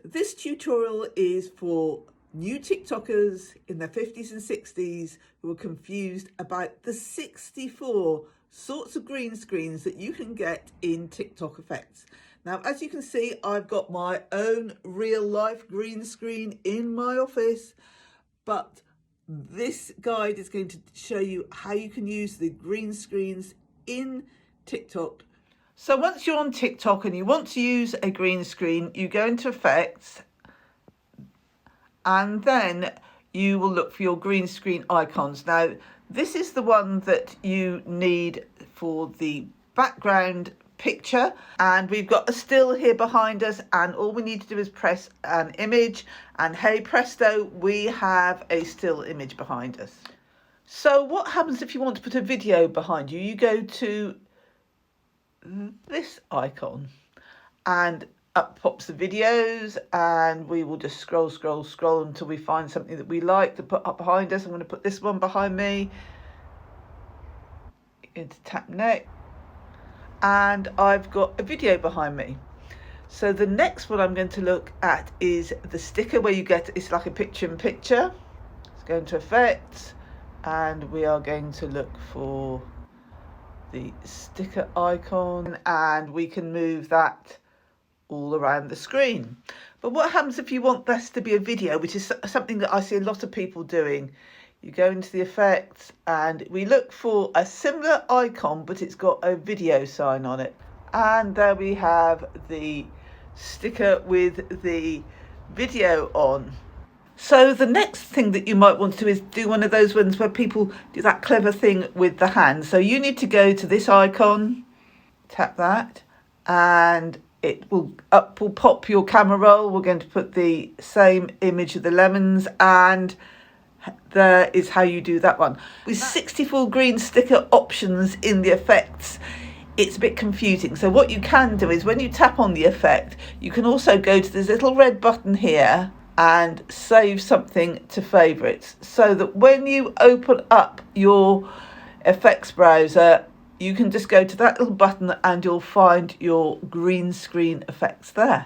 This tutorial is for new TikTokers in their 50s and 60s who are confused about the 64 sorts of green screens that you can get in TikTok effects. Now, as you can see, I've got my own real life green screen in my office, but this guide is going to show you how you can use the green screens in TikTok. So once you're on TikTok and you want to use a green screen, you go into effects and then you will look for your green screen icons. Now, this is the one that you need for the background picture, and we've got a still here behind us, and all we need to do is press an image and hey presto, we have a still image behind us. So what happens if you want to put a video behind you? You go to this icon and up pops the videos, and we will just scroll until we find something that we like to put up behind us. I'm going to put this one behind me. Into tap next, and I've got a video behind me. So the next one I'm going to look at is the sticker where you get, it's like a picture in picture. Let's go into effects and we are going to look for the sticker icon, and we can move that all around the screen. But what happens if you want this to be a video, which is something that I see a lot of people doing? You go into the effects and we look for a similar icon, but it's got a video sign on it. And there we have the sticker with the video on. So the next thing that you might want to do is do one of those ones where people do that clever thing with the hands. So you need to go to this icon, tap that, and it will pop your camera roll. We're going to put the same image of the lemons, and there is how you do that one. With 64 green sticker options in the effects, it's a bit confusing. So what you can do is when you tap on the effect, you can also go to this little red button here and save something to favorites, so that when you open up your effects browser, you can just go to that little button and you'll find your green screen effects there.